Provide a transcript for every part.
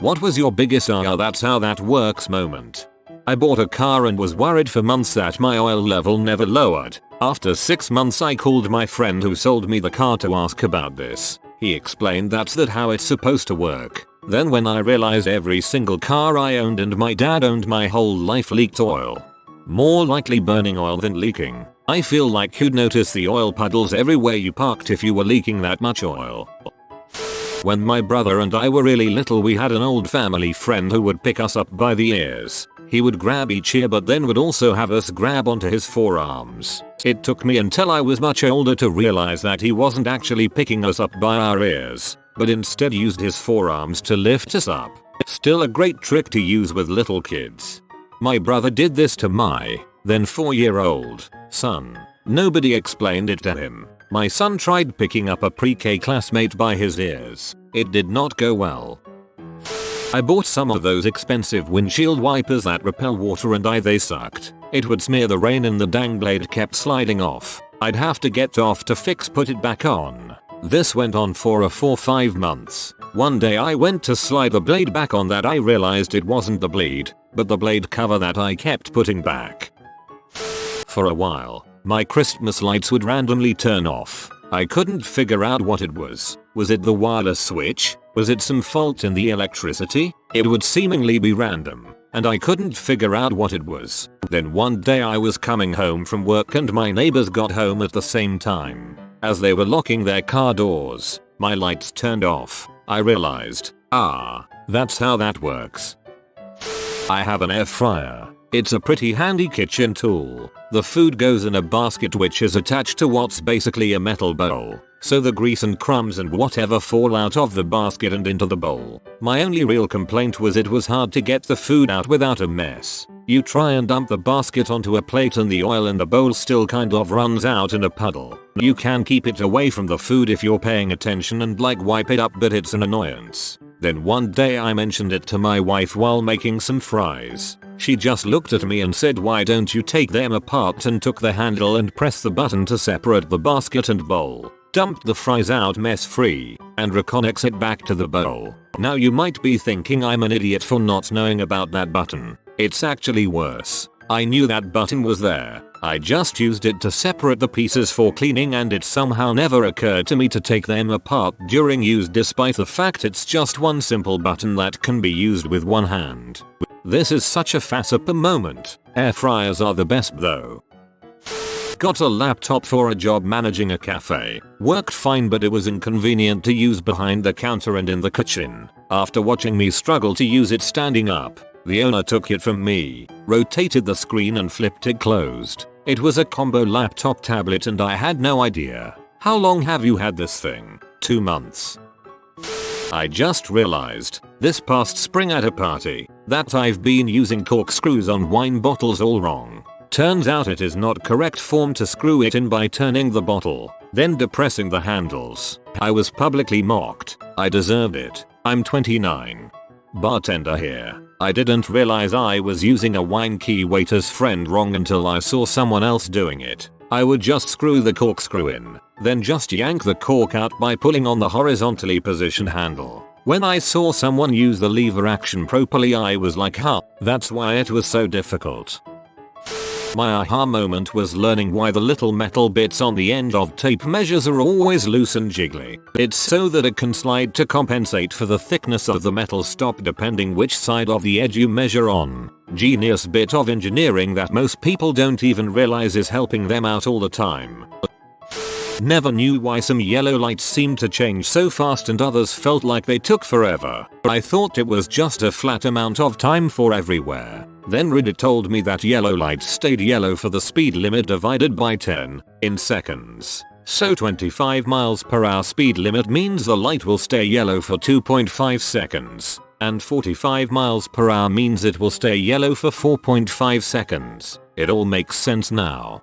What was your biggest that's how that works moment? I bought a car and was worried for months that my oil level never lowered. After 6 months I called my friend who sold me the car to ask about this. He explained that's how it's supposed to work. Then when I realized every single car I owned and my dad owned my whole life leaked oil. More likely burning oil than leaking. I feel like you'd notice the oil puddles everywhere you parked if you were leaking that much oil. When my brother and I were really little we had an old family friend who would pick us up by the ears. He would grab each ear but then would also have us grab onto his forearms. It took me until I was much older to realize that he wasn't actually picking us up by our ears, but instead used his forearms to lift us up. Still a great trick to use with little kids. My brother did this to my then 4-year-old son. Nobody explained it to him. My son tried picking up a pre-K classmate by his ears. It did not go well. I bought some of those expensive windshield wipers that repel water and they sucked. It would smear the rain and the dang blade kept sliding off. I'd have to get off to put it back on. This went on for 4-5 months. One day I went to slide the blade back on that I realized it wasn't the blade, but the blade cover that I kept putting back. For a while, my Christmas lights would randomly turn off. I couldn't figure out what it was. Was it the wireless switch? Was it some fault in the electricity? It would seemingly be random, and I couldn't figure out what it was. Then one day I was coming home from work and my neighbors got home at the same time. As they were locking their car doors, my lights turned off. I realized, that's how that works. I have an air fryer. It's a pretty handy kitchen tool. The food goes in a basket which is attached to what's basically a metal bowl, so the grease and crumbs and whatever fall out of the basket and into the bowl. My only real complaint was it was hard to get the food out without a mess. You try and dump the basket onto a plate and the oil in the bowl still kind of runs out in a puddle. You can keep it away from the food if you're paying attention and wipe it up, but it's an annoyance. Then one day I mentioned it to my wife while making some fries. She just looked at me and said, "Why don't you take them apart?" and took the handle and pressed the button to separate the basket and bowl. Dumped the fries out mess free and reconnects it back to the bowl. Now you might be thinking I'm an idiot for not knowing about that button. It's actually worse. I knew that button was there. I just used it to separate the pieces for cleaning and it somehow never occurred to me to take them apart during use, despite the fact it's just one simple button that can be used with one hand. This is such a fascinating moment. Air fryers are the best though. Got a laptop for a job managing a cafe. Worked fine, but it was inconvenient to use behind the counter and in the kitchen. After watching me struggle to use it standing up, the owner took it from me, rotated the screen and flipped it closed. It was a combo laptop tablet and I had no idea. How long have you had this thing? 2 months. I just realized this past spring at a party that I've been using corkscrews on wine bottles all wrong. Turns out it is not correct form to screw it in by turning the bottle, then depressing the handles. I was publicly mocked. I deserved it. I'm 29. Bartender here. I didn't realize I was using a wine key waiter's friend wrong until I saw someone else doing it. I would just screw the corkscrew in, then just yank the cork out by pulling on the horizontally positioned handle. When I saw someone use the lever action properly, I was like, that's why it was so difficult. My aha moment was learning why the little metal bits on the end of tape measures are always loose and jiggly. It's so that it can slide to compensate for the thickness of the metal stop depending which side of the edge you measure on. Genius bit of engineering that most people don't even realize is helping them out all the time. Never knew why some yellow lights seemed to change so fast and others felt like they took forever. I thought it was just a flat amount of time for everywhere. Then Reddit told me that yellow lights stayed yellow for the speed limit divided by 10 in seconds. So 25 miles per hour speed limit means the light will stay yellow for 2.5 seconds. And 45 miles per hour means it will stay yellow for 4.5 seconds. It all makes sense now.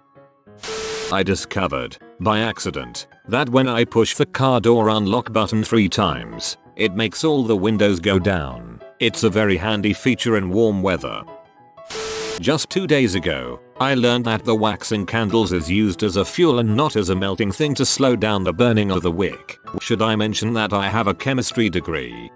I discovered, by accident, that when I push the car door unlock button 3 times, it makes all the windows go down. It's a very handy feature in warm weather. Just 2 days ago, I learned that the wax in candles is used as a fuel and not as a melting thing to slow down the burning of the wick. Should I mention that I have a chemistry degree?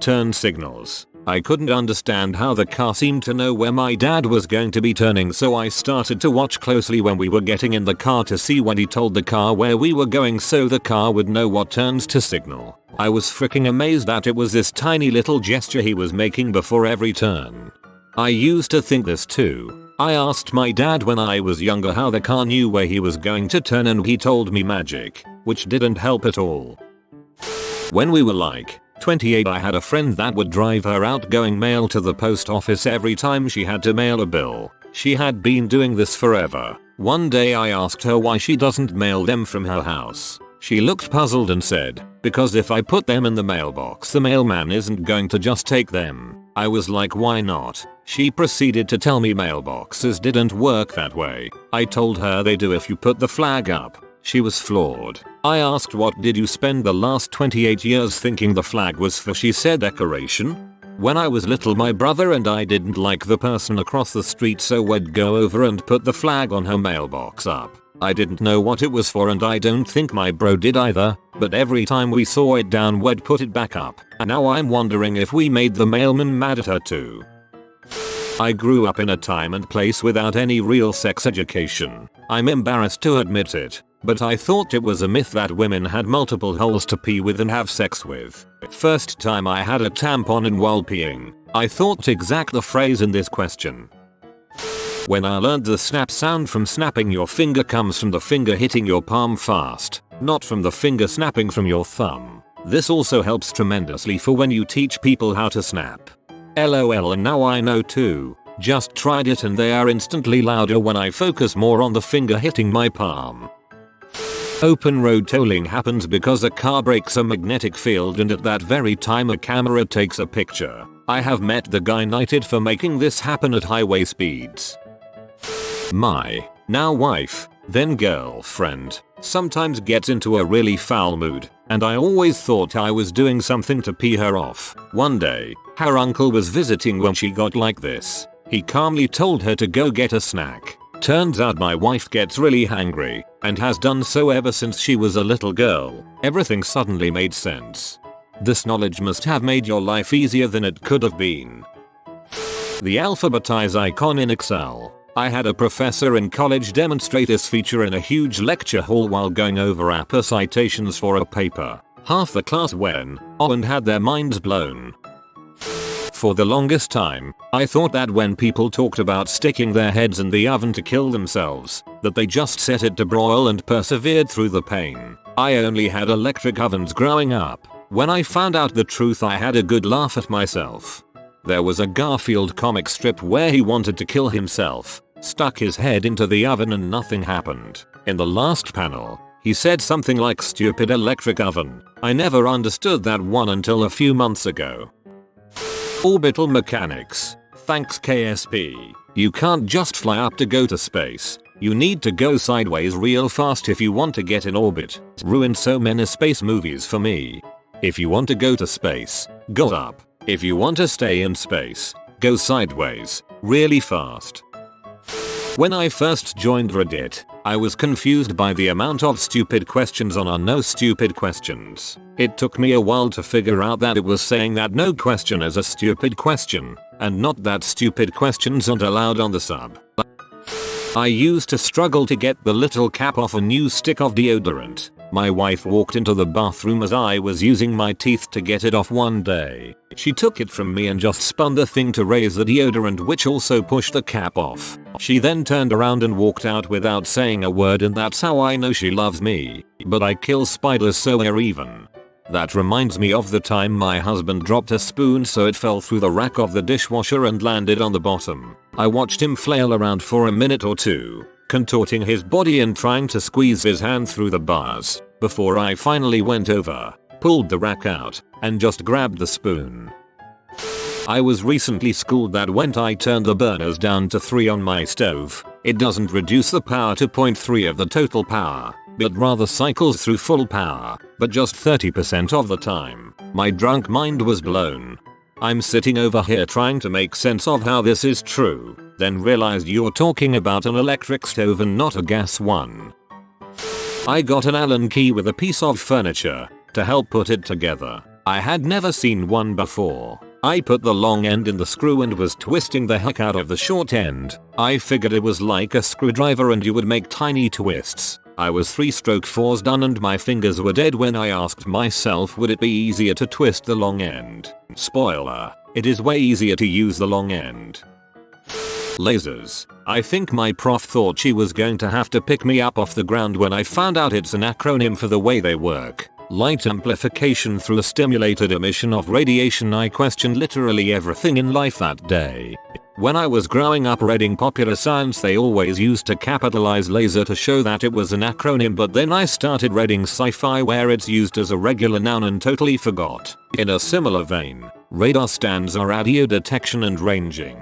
turn signals. I couldn't understand how the car seemed to know where my dad was going to be turning, so I started to watch closely when we were getting in the car to see when he told the car where we were going so the car would know what turns to signal. I was freaking amazed that it was this tiny little gesture he was making before every turn. I used to think this too. I asked my dad when I was younger how the car knew where he was going to turn and he told me magic, which didn't help at all. When we were like 28, I had a friend that would drive her outgoing mail to the post office every time she had to mail a bill. She had been doing this forever. One day I asked her why she doesn't mail them from her house. She looked puzzled and said, "Because if I put them in the mailbox, the mailman isn't going to just take them." I was like, why not? She proceeded to tell me mailboxes didn't work that way. I told her they do if you put the flag up. She was floored. I asked, what did you spend the last 28 years thinking the flag was for? She said, decoration. When I was little, my brother and I didn't like the person across the street, so we'd go over and put the flag on her mailbox up. I didn't know what it was for, and I don't think my bro did either, but every time we saw it down, we'd put it back up. And now I'm wondering if we made the mailman mad at her too. I grew up in a time and place without any real sex education. I'm embarrassed to admit it, but I thought it was a myth that women had multiple holes to pee with and have sex with. First time I had a tampon, and while peeing, I thought exact the phrase in this question. When I learned the snap sound from snapping your finger comes from the finger hitting your palm fast, not from the finger snapping from your thumb. This also helps tremendously for when you teach people how to snap. LOL, and now I know too. Just tried it and they are instantly louder when I focus more on the finger hitting my palm. Open road tolling happens because a car breaks a magnetic field, and at that very time a camera takes a picture. I have met the guy knighted for making this happen at highway speeds. My now wife, then girlfriend, sometimes gets into a really foul mood, and I always thought I was doing something to pee her off. One day, her uncle was visiting when she got like this. He calmly told her to go get a snack. Turns out my wife gets really hangry, and has done so ever since she was a little girl. Everything suddenly made sense. This knowledge must have made your life easier than it could have been. The Alphabetize icon in Excel. I had a professor in college demonstrate this feature in a huge lecture hall while going over APA citations for a paper. Half the class went, "Oh," and had their minds blown. For the longest time, I thought that when people talked about sticking their heads in the oven to kill themselves, that they just set it to broil and persevered through the pain. I only had electric ovens growing up. When I found out the truth, I had a good laugh at myself. There was a Garfield comic strip where he wanted to kill himself, stuck his head into the oven and nothing happened. In the last panel, he said something like, "Stupid electric oven." I never understood that one until a few months ago. Orbital mechanics. Thanks KSP. You can't just fly up to go to space. You need to go sideways real fast if you want to get in orbit. Ruined so many space movies for me. If you want to go to space, go up. If you want to stay in space, go sideways, really fast. When I first joined Reddit, I was confused by the amount of stupid questions on our No Stupid Questions. It took me a while to figure out that it was saying that no question is a stupid question, and not that stupid questions aren't allowed on the sub. I used to struggle to get the little cap off a new stick of deodorant. My wife walked into the bathroom as I was using my teeth to get it off one day. She took it from me and just spun the thing to raise the deodorant, which also pushed the cap off. She then turned around and walked out without saying a word, and that's how I know she loves me. But I kill spiders, so we're even. That reminds me of the time my husband dropped a spoon so it fell through the rack of the dishwasher and landed on the bottom. I watched him flail around for a minute or two, contorting his body and trying to squeeze his hand through the bars, before I finally went over, pulled the rack out, and just grabbed the spoon. I was recently schooled that when I turn the burners down to 3 on my stove, it doesn't reduce the power to 0.3 of the total power, but rather cycles through full power, but just 30% of the time. My drunk mind was blown. I'm sitting over here trying to make sense of how this is true, then realized you're talking about an electric stove and not a gas one. I got an Allen key with a piece of furniture to help put it together. I had never seen one before. I put the long end in the screw and was twisting the heck out of the short end. I figured it was like a screwdriver and you would make tiny twists. I was 3/4 done and my fingers were dead when I asked myself would it be easier to twist the long end. Spoiler, it is way easier to use the long end. Lasers. I think my prof thought she was going to have to pick me up off the ground when I found out it's an acronym for the way they work. Light amplification through a stimulated emission of radiation. I questioned literally everything in life that day. When I was growing up reading popular science, they always used to capitalize laser to show that it was an acronym, but then I started reading sci-fi where it's used as a regular noun and totally forgot. In a similar vein, radar stands are radio detection and ranging.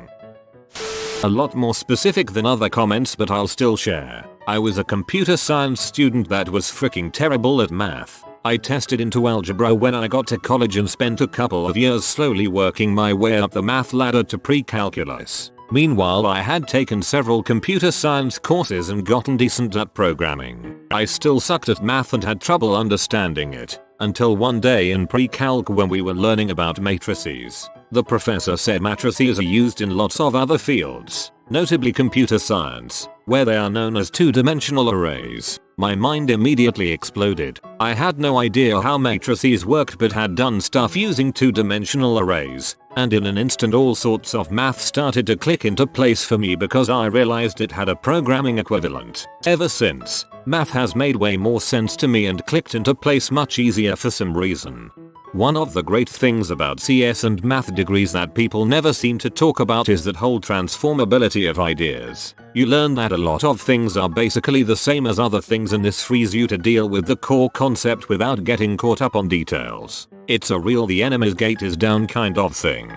A lot more specific than other comments, but I'll still share. I was a computer science student that was freaking terrible at math. I tested into algebra when I got to college and spent a couple of years slowly working my way up the math ladder to pre-calculus. Meanwhile, I had taken several computer science courses and gotten decent at programming. I still sucked at math and had trouble understanding it, until one day in pre-calc when we were learning about matrices. The professor said matrices are used in lots of other fields, notably computer science, where they are known as two-dimensional arrays. My mind immediately exploded. I had no idea how matrices worked but had done stuff using two-dimensional arrays, and in an instant all sorts of math started to click into place for me because I realized it had a programming equivalent. Ever since, math has made way more sense to me and clicked into place much easier for some reason. One of the great things about CS and math degrees that people never seem to talk about is that whole transformability of ideas. You learn that a lot of things are basically the same as other things, and this frees you to deal with the core concept without getting caught up on details. It's a real the enemy's gate is down kind of thing.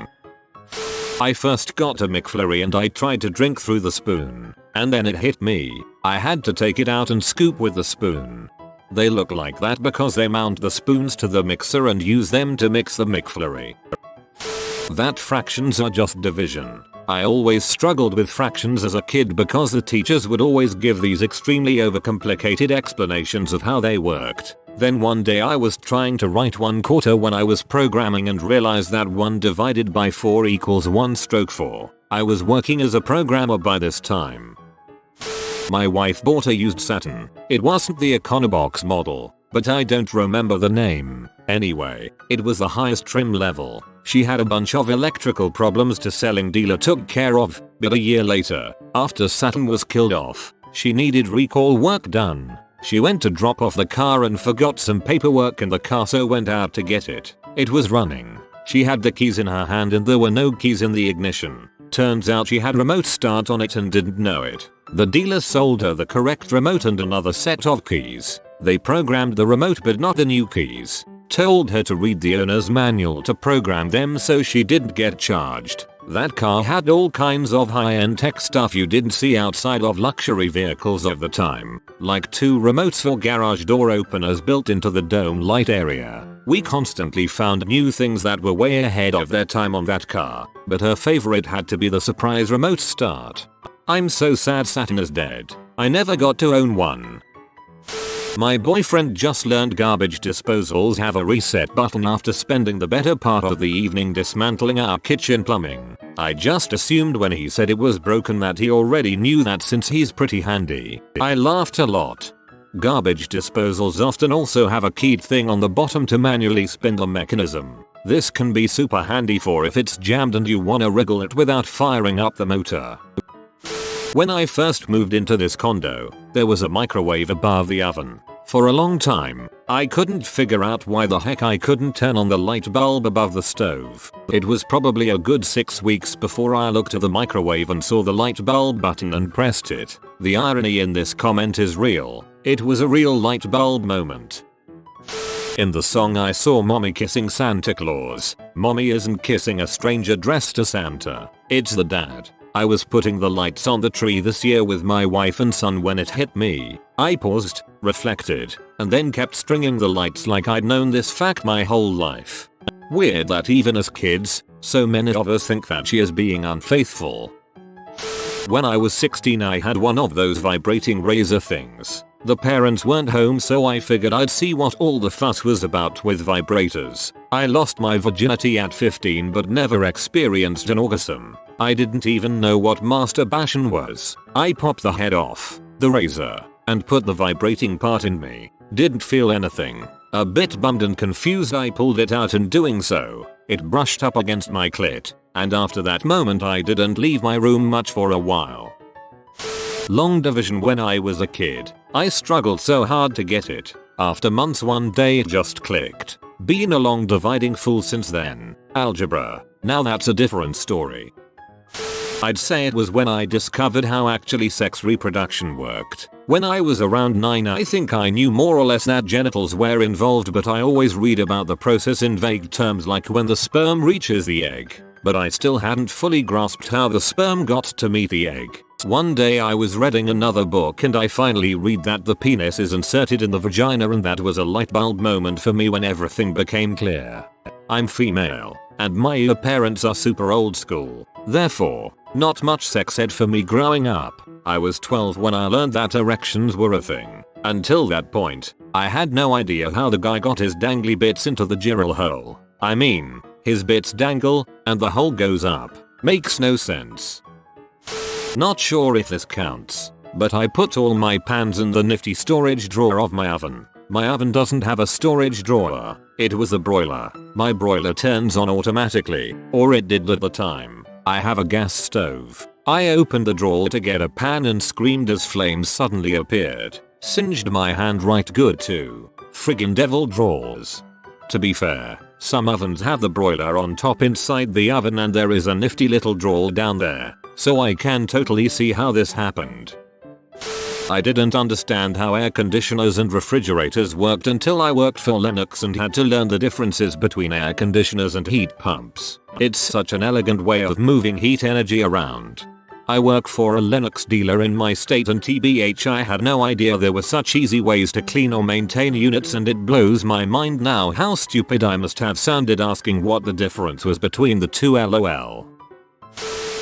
I first got a McFlurry and I tried to drink through the spoon, and then it hit me. I had to take it out and scoop with the spoon. They look like that because they mount the spoons to the mixer and use them to mix the McFlurry. That fractions are just division. I always struggled with fractions as a kid because the teachers would always give these extremely overcomplicated explanations of how they worked. Then one day I was trying to write 1/4 when I was programming and realized that 1 divided by 4 equals 1/4. I was working as a programmer by this time. My wife bought a used Saturn. It wasn't the Econobox model, but I don't remember the name. Anyway, it was the highest trim level. She had a bunch of electrical problems the selling dealer took care of, but a year later, after Saturn was killed off, she needed recall work done. She went to drop off the car and forgot some paperwork in the car, so went out to get it. It was running. She had the keys in her hand and there were no keys in the ignition. Turns out she had remote start on it and didn't know it. The dealer sold her the correct remote and another set of keys. They programmed the remote but not the new keys. Told her to read the owner's manual to program them so she didn't get charged. That car had all kinds of high-end tech stuff you didn't see outside of luxury vehicles of the time, like 2 remotes for garage door openers built into the dome light area. We constantly found new things that were way ahead of their time on that car, but her favorite had to be the surprise remote start. I'm so sad Saturn is dead. I never got to own one. My boyfriend just learned garbage disposals have a reset button after spending the better part of the evening dismantling our kitchen plumbing. I just assumed when he said it was broken that he already knew that since he's pretty handy. I laughed a lot. Garbage disposals often also have a keyed thing on the bottom to manually spin the mechanism. This can be super handy for if it's jammed and you wanna wriggle it without firing up the motor. When I first moved into this condo, there was a microwave above the oven. For a long time, I couldn't figure out why the heck I couldn't turn on the light bulb above the stove. It was probably a good 6 weeks before I looked at the microwave and saw the light bulb button and pressed it. The irony in this comment is real. It was a real light bulb moment. In the song I saw mommy kissing Santa Claus. Mommy isn't kissing a stranger dressed as Santa. It's the dad. I was putting the lights on the tree this year with my wife and son when it hit me. I paused, reflected, and then kept stringing the lights like I'd known this fact my whole life. Weird that even as kids, so many of us think that she is being unfaithful. When I was 16 I had one of those vibrating razor things. The parents weren't home so I figured I'd see what all the fuss was about with vibrators. I lost my virginity at 15 but never experienced an orgasm. I didn't even know what masturbation was. I popped the head off the razor and put the vibrating part in me. Didn't feel anything. A bit bummed and confused I pulled it out, and doing so, it brushed up against my clit, and after that moment I didn't leave my room much for a while. Long division. When I was a kid, I struggled so hard to get it. After months one day it just clicked. Been a long dividing fool since then. Algebra. Now that's a different story. I'd say it was when I discovered how actually sex reproduction worked. When I was around 9 I think I knew more or less that genitals were involved, but I always read about the process in vague terms like when the sperm reaches the egg. But I still hadn't fully grasped how the sperm got to meet the egg. One day I was reading another book and I finally read that the penis is inserted in the vagina, and that was a light bulb moment for me when everything became clear. I'm female, and my parents are super old school. Therefore, not much sex ed for me growing up. I was 12 when I learned that erections were a thing. Until that point, I had no idea how the guy got his dangly bits into the giral hole. I mean, his bits dangle, and the hole goes up. Makes no sense. Not sure if this counts, but I put all my pans in the nifty storage drawer of my oven. My oven doesn't have a storage drawer. It was a broiler. My broiler turns on automatically, or it did at the time. I have a gas stove. I opened the drawer to get a pan and screamed as flames suddenly appeared. Singed my hand right good too. Friggin' devil drawers. To be fair, some ovens have the broiler on top inside the oven and there is a nifty little drawer down there, so I can totally see how this happened. I didn't understand how air conditioners and refrigerators worked until I worked for Lennox and had to learn the differences between air conditioners and heat pumps. It's such an elegant way of moving heat energy around. I work for a Lennox dealer in my state, and TBH I had no idea there were such easy ways to clean or maintain units, and it blows my mind now how stupid I must have sounded asking what the difference was between the two. LOL.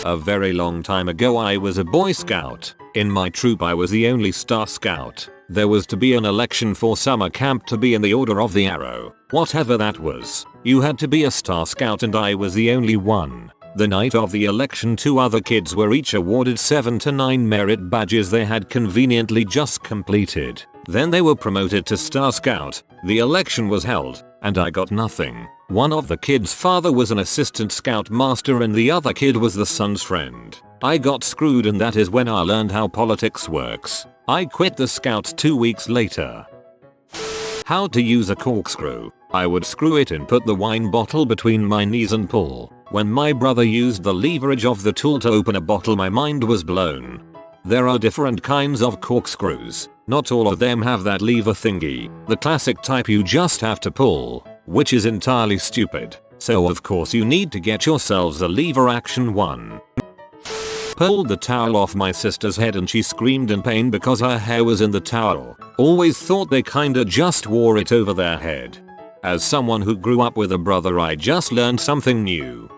A very long time ago I was a Boy Scout. In my troop I was the only Star Scout. There was to be an election for summer camp to be in the Order of the Arrow. Whatever that was. You had to be a Star Scout and I was the only one. The night of the election 2 other kids were each awarded 7 to 9 merit badges they had conveniently just completed. Then they were promoted to Star Scout. The election was held, and I got nothing. One of the kids' father was an assistant scout master and the other kid was the son's friend. I got screwed, and that is when I learned how politics works. I quit the scouts 2 weeks later. How to use a corkscrew. I would screw it in, put the wine bottle between my knees and pull. When my brother used the leverage of the tool to open a bottle, my mind was blown. There are different kinds of corkscrews. Not all of them have that lever thingy. The classic type you just have to pull, which is entirely stupid. So of course you need to get yourselves a lever action one. Pulled the towel off my sister's head and she screamed in pain because her hair was in the towel. Always thought they kinda just wore it over their head. As someone who grew up with a brother, I just learned something new.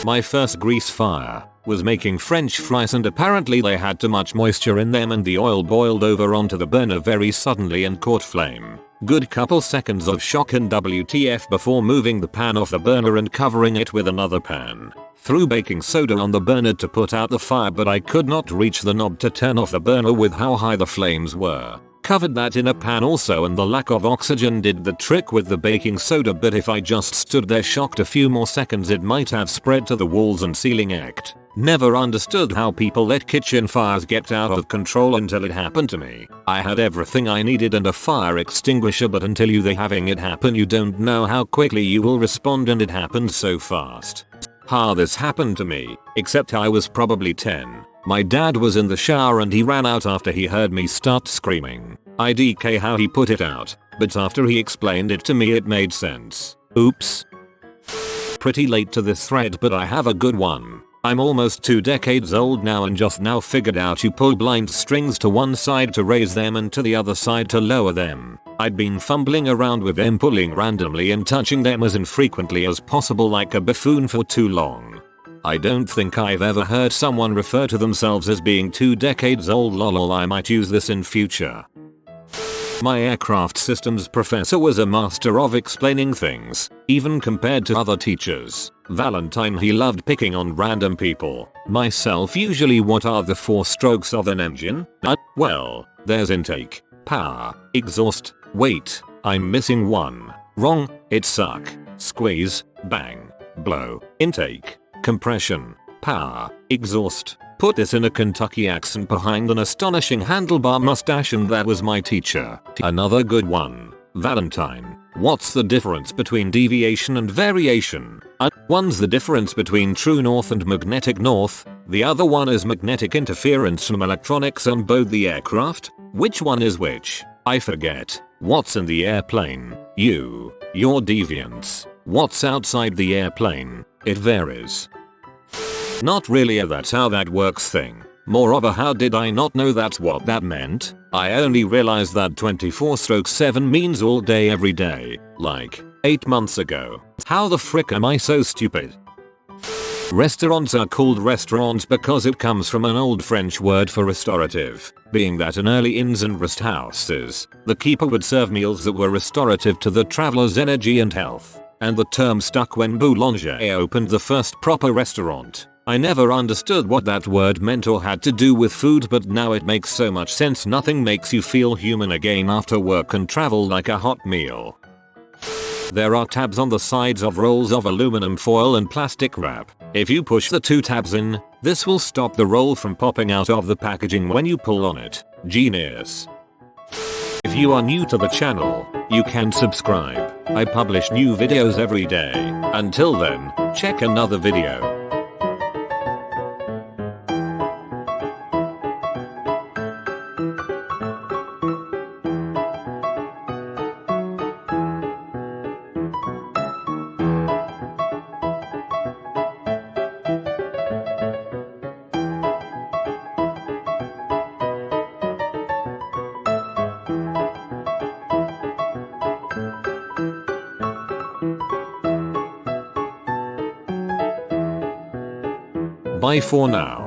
My first grease fire was making French fries, and apparently they had too much moisture in them and the oil boiled over onto the burner very suddenly and caught flame. Good couple seconds of shock and WTF before moving the pan off the burner and covering it with another pan. Threw baking soda on the burner to put out the fire, but I could not reach the knob to turn off the burner with how high the flames were. Covered that in a pan also, and the lack of oxygen did the trick with the baking soda, but if I just stood there shocked a few more seconds it might have spread to the walls and ceiling. Never understood how people let kitchen fires get out of control until it happened to me. I had everything I needed and a fire extinguisher, but until you having it happen you don't know how quickly you will respond, and it happened so fast. This happened to me, except I was probably 10. My dad was in the shower and he ran out after he heard me start screaming. IDK how he put it out, but after he explained it to me it made sense. Oops. Pretty late to this thread, but I have a good one. I'm almost 2 decades old now and just now figured out you pull blind strings to one side to raise them and to the other side to lower them. I'd been fumbling around with them, pulling randomly and touching them as infrequently as possible like a buffoon for too long. I don't think I've ever heard someone refer to themselves as being 2 decades old. Lol, I might use this in future. My aircraft systems professor was a master of explaining things, even compared to other teachers. Valentine, he loved picking on random people. Myself, usually what are the 4 strokes of an engine? Well, there's intake, power, exhaust, wait, I'm missing one. Wrong, it's suck, squeeze, bang, blow, intake, compression, power, exhaust. Put this in a Kentucky accent behind an astonishing handlebar mustache, and that was my teacher. Another good one. Valentine, what's the difference between deviation and variation? One's the difference between true north and magnetic north. The other one is magnetic interference from electronics on board the aircraft. Which one is which? I forget. What's in the airplane? Your deviance. What's outside the airplane? It varies. Not really a that's how that works thing. More of a how did I not know that's what that meant? I only realized that 24/7 means all day every day, like 8 months ago. How the frick am I so stupid? Restaurants are called restaurants because it comes from an old French word for restorative, being that in early inns and rest houses, the keeper would serve meals that were restorative to the traveler's energy and health, and the term stuck when Boulanger opened the first proper restaurant. I never understood what that word meant or had to do with food, but now it makes so much sense. Nothing makes you feel human again after work and travel like a hot meal. There are tabs on the sides of rolls of aluminum foil and plastic wrap. If you push the 2 tabs in, this will stop the roll from popping out of the packaging when you pull on it. Genius. If you are new to the channel, you can subscribe. I publish new videos every day. Until then, check another video. Bye for now.